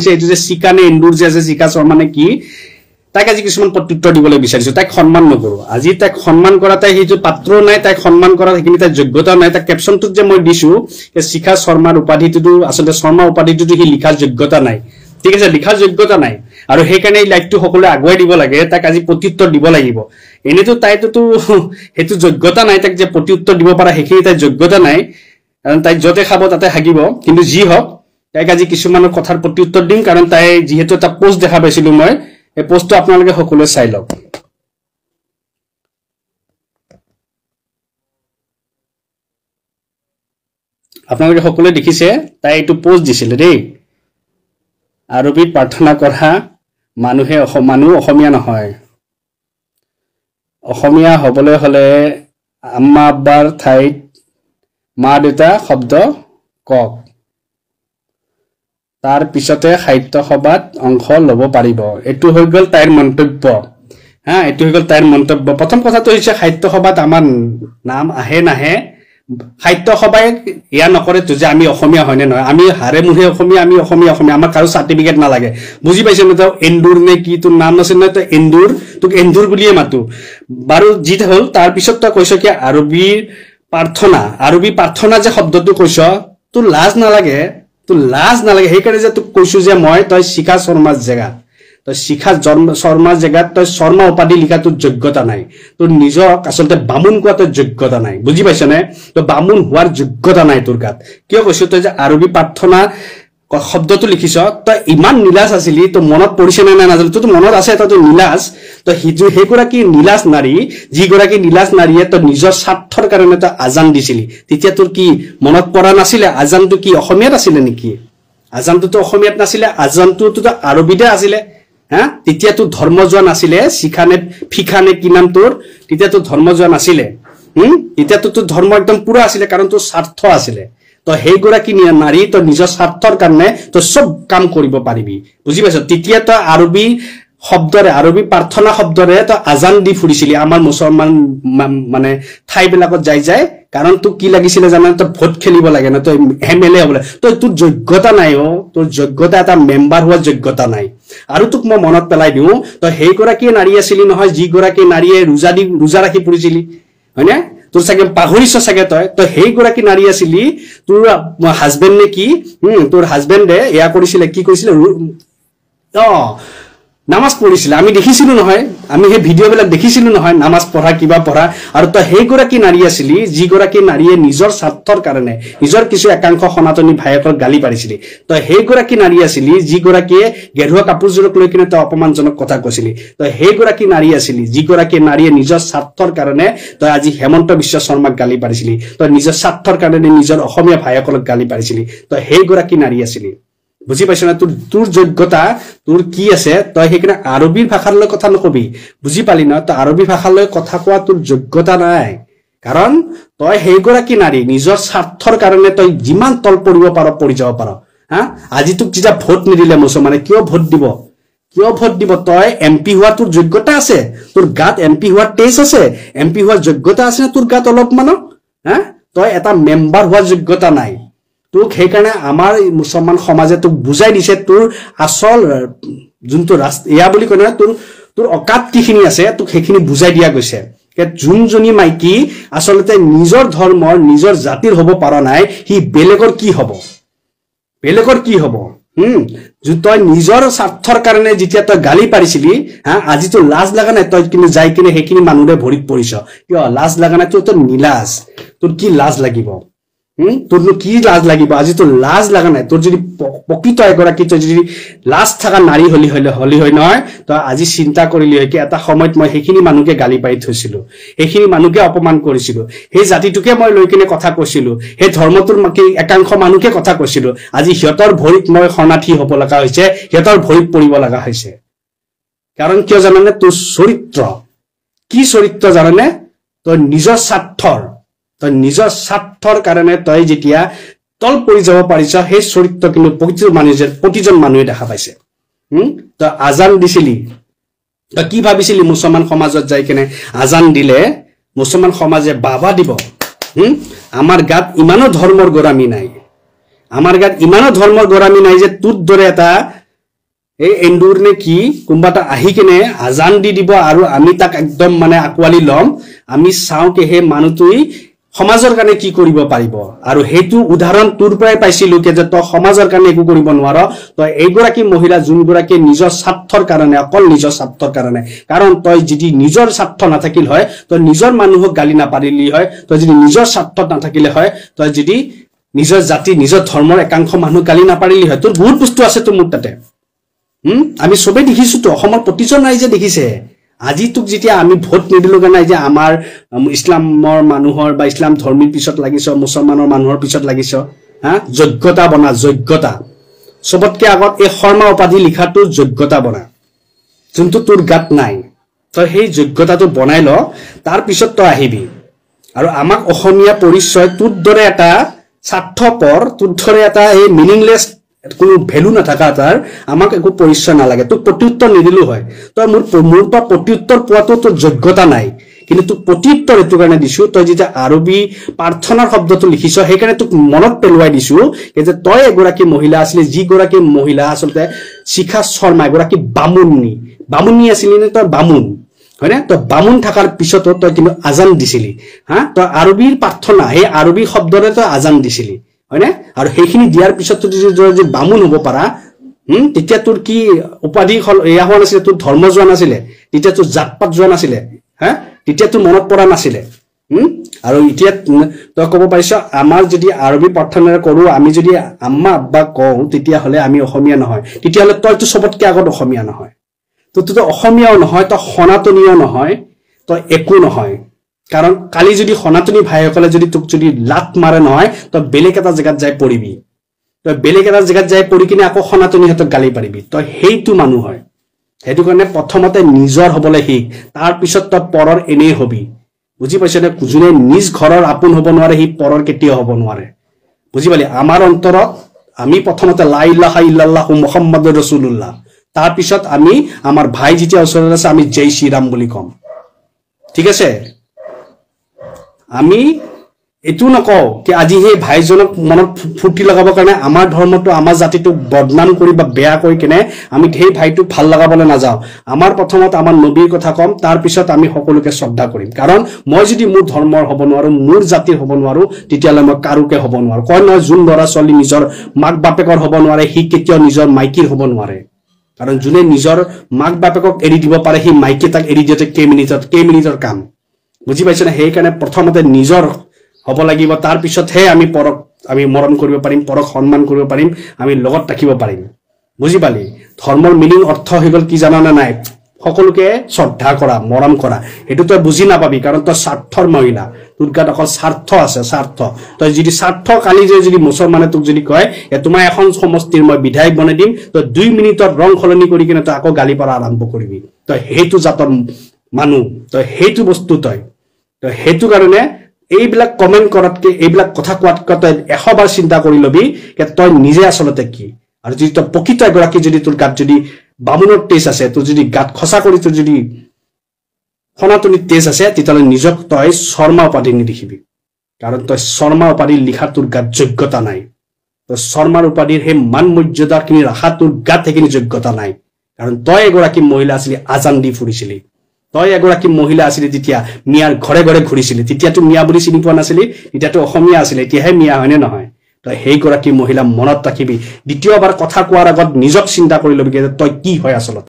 লিখিছে এইটো যে চিকা নে এন্দুৰ যে আছে চিকা শৰ্মা নে কি তাক আজি কিছুমান প্ৰত্যুত্তৰ দিবলৈ বিচাৰিছো তাক সন্মান নকৰো আজি তাক সন্মান কৰা তাই হেতু পাত্ৰ নাই তাক সন্মান কৰা হেকিনি তাই যোগ্যতা নাই তাক ক্যাপশনটো যে মই দিছো যে শিখা শৰ্মাৰ উপাধিটো আসলে শৰ্মা উপাধিটো হি লিখাৰ যোগ্যতা নাই ঠিক আছে লিখাৰ যোগ্যতা নাই আৰু হেকাৰণে এই লাইভটো সকলোৱে আগুৱাই দিব লাগে তাক আজি প্ৰত্যুত্তৰ দিব লাগিব এনেটো তাইটো হেতু যোগ্যতা নাই তাক যে প্ৰত্যুত্তৰ দিব পাৰা হেখিনি তাই যোগ্যতা নাই কাৰণ তাই যতে খাব তাতে হাগিব কিন্তু যি হক তাইক আজি কিছুমানৰ কথাৰ প্ৰত্যুত্তৰ দিম কাৰণ তাই যিহেতু এটা পোষ্ট দেখা পাইছিলো মই এই পোষ্টটো আপোনালোকে সকলোৱে চাই লওক আপোনালোকে সকলোৱে দেখিছে তাই এইটো পোষ্ট দিছিল দেই আৰবিত প্ৰাৰ্থনা কৰা মানুহে মানুহ অসমীয়া নহয় অসমীয়া হ'বলৈ হলে আম্মা আব্বাৰ ঠাইত মা দেউতা শব্দ কক তাৰ পিছতে সাহিত্য সভাত অংশ ল'ব পাৰিব এটো হৈ গল তাইৰ মন্তব্য হা এটো হৈ গল তাইৰ মন্তব্য প্ৰথম কথাটো হৈছে সাহিত্য সভাত আমাৰ নাম আহে নাহে সাহিত্য সভাই ইয়া নকৰে তো যে আমি অসমীয়া হয় নে নহয় আমি হাৰে মুহে অসমীয়া আমি অসমীয়া আমাৰ কাৰো সাৰ্টিফিকেট নালাগে বুজি পাইছে ন তো এন্দুৰ নে কি তোৰ নাম আছে না তো এন্দুৰ তোক এন্দুৰ বুলিয়ে মাতো বাৰু জিত হল তাৰ পিছত তো কৈছ কি আৰবী প্ৰাৰ্থনা যে শব্দটো কৈছ তোৰ লাজ নালাগে হেকাৰণে যে তোক কৈছো যে মই তই শিখা শৰ্মাৰ জেগা তই শিখা শৰ্মাৰ জেগাত তই শৰ্মা উপাধি লিখা তোৰ যোগ্যতা নাই তোৰ নিজক আসলে বামুণ কোৱা তোৰ যোগ্যতা নাই বুজি পাইছনে তো বামুণ হোৱাৰ যোগ্যতা নাই তোৰ গাত কিয় কৈছো তই যে আৰবী প্ৰাৰ্থনা শব্দটো লিখিছ তই ইমান নীলাজ আছিলি তো মনত পৰিছে নে নাজানো তো মনত আছে তই নীলাজ তো হেগৰাকী নীলাজ নাৰী যিগৰাকী নীলাজ নাৰীয়ে তো নিজৰ স্বাৰ্থৰ কাৰণে তো আজান দিছিলি তেতিয়া তোৰ কি মনত পৰা নাছিলে আজানটো কি অসমীয়াত আছিল নেকি আজানটো তো অসমীয়াত নাছিলে আজানটো তো আৰবীতে আছিল হা তেতিয়া তো ধৰ্ম যোৱা নাছিলে শিখানে ফিখানে কি নাম তোৰ তেতিয়া তো ধৰ্ম যোৱা নাছিলে তেতিয়া তো ধৰ্ম একদম পুৰা আছিল কাৰণ তোৰ স্বাৰ্থ আছিল তো হেগৰাকী নাৰী তো নিজৰ স্বাৰ্থৰ কাৰণে তো সব কাম কৰিব পাৰিবি বুজি পাইছ তেতিয়া তো আৰবী শব্দৰে আৰবী প্ৰাৰ্থনা শব্দৰে তো আজান দি ফুৰিছিলি আমাৰ মুছলমান মানে ঠাইবিলাকত যাই কাৰণ তো কি লাগিছিলে জানা তো ভোট খেলিব লাগে না তো এমএলএ হ'বলে তো তোৰ যোগ্যতা নাই তোৰ যোগ্যতা এটা মেম্বাৰ হোৱাৰ যোগ্যতা নাই আৰু তোক মই মনত পেলাই দিও তো হেগৰাকী নাৰী আছিল নহয় যিগৰাকী নাৰীয়ে ৰোজা ৰাখি ফুৰিছিলি হয়নে তোৰ সাগে পাহৰিছ সাগে তই হেগৰাকী নাৰী আছিলি তোৰ হাজবেণ্ড নে কি তোৰ হাজবেণ্ডে এয়া কৰিছিলে কি কৈছিলে নামাজ পঢ়িছিল আমি দেখিছিলো নহয় আমি হে ভিডিও বিলাক দেখিছিলো নহয় নামাজ পঢ়া কিবা পঢ়া আৰু তো হেগৰাকী নাৰী আছিলি যিগৰাকী নাৰীয়ে নিজৰ স্বাৰ্থৰ কাৰণে নিজৰ কিছু একাংশ সনাতনী ভাইকৰ গালি পাৰিছিলি তো হেগৰাকী নাৰী আছিলি যিগৰাকীয়ে গেৰুৱা কাপোৰজোৰক লৈ কিনে তো অপমানজনক কথা কৈছিলি তো হেগৰাকী নাৰী আছিলি যিগৰাকী নাৰীয়ে নিজৰ স্বাৰ্থৰ কাৰণে তো আজি হেমন্ত বিশ্ব শৰ্মাক গালি পাৰিছিলি তো নিজৰ স্বাৰ্থৰ কাৰণে নিজৰ অসমীয়া ভাইসকলক গালি পাৰিছিলি তো হেগৰাকী নাৰী আছিলি বুজি পাইছ না তোৰ যোগ্যতা তোৰ কি আছে তই হেকিনা আৰবী ভাষাৰ লৈ কথা নকবি বুজি পালি না তো আৰবী ভাষাৰ লৈ কথা কোৱা তোৰ যোগ্যতা নাই কাৰণ তই হেগৰাকী নাৰী নিজৰ স্বাৰ্থৰ কাৰণে তই যিমান তল পৰি যাব পাৰ হা আজি তোক যেতিয়া ভোট নিদিলে মুছলমানে কিয় ভোট দিব তই এমপি হোৱা তোৰ যোগ্যতা আছে তোৰ গাত এমপি হোৱাৰ টেষ্ট আছে এমপি হোৱাৰ যোগ্যতা আছে না তোৰ গাত অলপ মান হা তই এটা মেম্বাৰ হোৱাৰ যোগ্যতা নাই তোক হেকাৰণে আমাৰ মুছলমান সমাজে তোক বুজাই দিছে তোৰ আসল যোনটো ইয়া বুলি কয় না তোৰ অকাত কিখিনি আছে তোক হেখিনি বুজাই দিয়া গৈছে যে যোনজনী মাইকী আসলতে নিজৰ ধৰ্মৰ নিজৰ জাতিৰ হ'ব পৰা নাই হি বেলেগৰ কি হ'ব তই নিজৰ স্বাৰ্থৰ কাৰণে যেতিয়া তই গালি পাৰিছিলি হা আজি তো লাজ লাগা নাই তই কিন্তু যাই কিনে হেখিনি মানুহৰে ভৰিত পৰিছ কিয় লাজ লাগা নাই তোৰ নীলাজ তোৰ কি লাজ লাগিব তোৰ কি লাজ লাগিব আজি তো লাজ লাগা নাই তোৰ যদি পকিত এগৰাকী তই যদি লাজ থাকা নাৰী হলি হয় নহয় তো আজি চিন্তা কৰিলি হয় কি এটা সময়ত মই হেখিনি মানুহকে গালি পাৰি থৈছিলো হেখিনি মানুহকে অপমান কৰিছিলো হে জাতিটোকে মই লৈ কিনে কথা কৈছিলো হে ধৰ্মটোৰ একাংশ মানুহকে কথা কৈছিলো আজি হিয়তৰ ভৰিত মই শৰণাৰ্থী হ'ব লগা হৈছে হিয়তৰ ভৰিত পৰিব লগা হৈছে কাৰণ কিয় জানানে তোৰ চৰিত্ৰ কি চৰিত্ৰ জানানে তই নিজৰ স্বাৰ্থৰ কাৰণে তই যেতিয়া তল পৰি যাব পাৰিছ সেই চৰিত্ৰ কিন্তু প্ৰতিজন মানুহে দেখা পাইছে তই আজান দিছিলি তই কি ভাবিছিলি মুছলমান সমাজত যাই কিনে আজান দিলে মুছলমান সমাজে বাবা দিব আমাৰ গাত ইমানো ধৰ্মৰ গোৰামী নাই যে তোৰ দৰে এটা এই এন্দুৰ নে কি কোনোবা এটা আহি কেনে আজান দি দিব আৰু আমি তাক একদম মানে আকোৱালি ল'ম আমি চাওঁ কে হে মানুহটোই সমাজৰ কাৰণে কি কৰিব পাৰিব আৰু হেতু উদাহৰণ তোৰ পৰাই পাইছিলো কে যে তই সমাজৰ কাৰণে একো কৰিব নোৱাৰ তই এইগৰাকী মহিলা যোনগৰাকী নিজৰ স্বাৰ্থৰ কাৰণে অকল নিজৰ স্বাৰ্থৰ কাৰণে কাৰণ তই যদি নিজৰ স্বাৰ্থ নাথাকিল হয় তই নিজৰ মানুহক গালি নাপাৰিলি হয় তই যদি নিজৰ স্বাৰ্থ নাথাকিলে হয় তই যদি নিজৰ জাতি নিজৰ ধৰ্মৰ একাংশ মানুহ গালি নাপাৰিলি হয় তোৰ বহুত বস্তু আছে তোৰ মোৰ তাতে আমি সবে দেখিছো তো অসমৰ প্ৰতিজন ৰাইজে দেখিছে আজি তোক যেতিয়া আমি ভোট নিদিলো কাৰণে যে আমাৰ ইছলামৰ মানুহৰ বা ইছলাম ধৰ্মীৰ পিছত লাগিছ মুছলমানৰ মানুহৰ পিছত লাগিছ হা যোগ্যতা বনা যোগ্যতা সবতকে আগত এই শৰ্মা উপাধি লিখাটো যোগ্যতা বনা যোনটো তোৰ গাত নাই তই সেই যোগ্যতাটো বনাই ল তাৰ পিছত তই আহিবি আৰু আমাক অসমীয়া পৰিচয় তোৰ দৰে এটা স্বাৰ্থপৰ তোৰ দৰে এটা এই মিনিংলেছ কোনো ভ্যালু নাথাকা তাৰ আমাক একো পৰিচয় নালাগে তোক প্ৰত্যুত্তৰ নিদিলো হয় তই মোৰ পৰা প্ৰত্যুত্তৰ পোৱাটো তোৰ যোগ্যতা নাই কিন্তু তোক প্ৰত্যুত্তৰ এটো কাৰণে দিছো তই যেতিয়া আৰবী প্ৰাৰ্থনাৰ শব্দটো লিখিছ সেইকাৰণে তোক মনত পেলুৱাই দিছো যে তই এগৰাকী মহিলা আছিল যি গৰাকী মহিলা আসলতে শিখা শৰ্মা এগৰাকী বামুনী আছিল নে তই বামুন হয়নে তই বামুন থাকাৰ পিছতো তই কিন্তু আজান দিছিলি হা তই আৰবীৰ প্ৰাৰ্থনা সেই আৰবী শব্দৰে তই আজান দিছিলি হয়নে আৰু সেইখিনি দিয়াৰ পিছত যদি বামুন হ'ব পাৰা তেতিয়া তোৰ কি উপাধি এয়া হোৱা নাছিলে তোৰ ধৰ্ম যোৱা নাছিলে তেতিয়া তোৰ জাতপাত যোৱা নাছিলে হা তেতিয়া তোৰ মনত পৰা নাছিলে আৰু এতিয়া তই ক'ব পাৰিছ আমাৰ যদি আৰবী প্ৰাৰ্থনা কৰো আমি যদি আম্মা আব্বা কওঁ তেতিয়া হলে আমি অসমীয়া নহয় তেতিয়া হলে তইতো সবতকে আগত অসমীয়া নহয় তো অসমীয়াও নহয় তই সনাতনীও নহয় তই একো নহয় কাৰণ কালি যদি সনাতনী ভাইসকলে যদি তোক যদি লাত মাৰে নহয় তই বেলেগ এটা জায়গাত যাই পঢ়িবি তই বেলেগ এটা জায়গাত যাই পঢ়ি কিনে আকৌ সনাতনীহঁতক গালি পাৰিবি তই সেইটো মানুহ হয় সেইটো কাৰণে প্ৰথমতে নিজৰ হ'বলৈ শিক তাৰ পিছত তই পৰৰ এনেই হবি বুজি পাইছনে যোনে নিজ ঘৰৰ আপোন হ'ব নোৱাৰে সি পৰৰ কেতিয়াও হ'ব নোৱাৰে বুজি পালি আমাৰ অন্তৰত আমি প্ৰথমতে লা ইলাহা ইল্লাল্লাহু মুহাম্মাদুৰ ৰাসূলুল্লাহ তাৰ পিছত আমি আমাৰ ভাই যেতিয়া ওচৰত আছে আমি জয় শ্ৰীৰাম বুলি কম ঠিক আছে আমি এটু নকও কি আজি হে ভাইজনক মনত ফুটি লগাবৰ কাৰণে আমাৰ ধৰ্মটো আমাৰ জাতিটো বদনাম কৰি বা বেয়া কৰি কিনে আমি সেই ভাইটো ভাল লগাবলৈ নাযাও আমাৰ প্ৰথমত আমাৰ নবীৰ কথা কম তাৰ পিছত আমি সকলোকে শ্ৰদ্ধা কৰিম কাৰণ মই যদি মোৰ ধৰ্মৰ হ'ব নোৱাৰো মোৰ জাতিৰ হ'ব নোৱাৰো তেতিয়ালে মই কাৰুকে হ'ব নোৱাৰো কয় নহয় যোন ল'ৰা ছোৱালী নিজৰ মাক বাপেকৰ হ'ব নোৱাৰে সি কেতিয়াও নিজৰ মাইকীৰ হ'ব নোৱাৰে কাৰণ যোনে নিজৰ মাক বাপেকক এৰি দিব পাৰে সি মাইকী তাক এৰি দিওঁতে কেইমিনিটৰ কাম বুজি পাইছনে সেইকাৰণে প্ৰথমতে নিজৰ হ'ব লাগিব তাৰ পিছতহে আমি পৰক আমি মৰম কৰিব পাৰিম পৰক সন্মান কৰিব পাৰিম আমি লগত ৰাখিব পাৰিম বুজি পালি ধৰ্মৰ মিনিং অৰ্থ হৈ গল কি জানা না নাই সকলোকে শ্ৰদ্ধা কৰা মৰম কৰা এটো তই বুজি নাপাবি কাৰণ তই স্বাৰ্থৰ মহিলা তোৰ গাত অকল স্বাৰ্থ আছে স্বাৰ্থ তই যদি স্বাৰ্থ কালি যদি মুছলমানে তোক যদি কয় তোমাৰ এখন সমষ্টিৰ মই বিধায়ক বনাই দিম তই 2 মিনিটত ৰং খলনি কৰি কিনে তই আকৌ গালি পৰা আৰম্ভ কৰিবি তই হেতু জাতৰ মানুহ তই হেতু বস্তু তই হেতু কাৰণে এইবিলাক কমেন্ট কৰাতকে এইবিলাক কথা কোৱাতকৈ তই 100 বাৰ চিন্তা কৰি লবি যে তই নিজে আসলতে কি আৰু যদি তই প্ৰকৃত এগৰাকী যদি তোৰ গাত যদি বামুনৰ তেজ আছে তোৰ যদি গাত খসা কৰি তোৰ যদি সনাতনী তেজ আছে তেতিয়ালে নিজক তই শৰ্মা উপাধি নিলিখিবি কাৰণ তই শৰ্মা উপাধি লিখা তোৰ গাত যোগ্যতা নাই তই শৰ্মাৰ উপাধিৰ হে মান মৰ্যাদা কিনি ৰাখা তোৰ গাত হেকিনি যোগ্যতা নাই কাৰণ তই এগৰাকী মহিলা আছিলি আজান দি ফুৰিছিলি তই এগৰাকী মহিলা আছিলি তেতিয়া মিয়াৰ ঘৰে ঘৰে ঘুৰিছিলি তেতিয়াতো মিয়া বুলি চিনি পোৱা নাছিলি তেতিয়াতো অসমীয়া আছিল এতিয়াহে মিয়া হয়নে নহয় তই সেই গৰাকী মহিলা মনত ৰাখিবি দ্বিতীয়বাৰ কথা কোৱাৰ আগত নিজক চিন্তা কৰি লবি যে তই কি হয় আসলত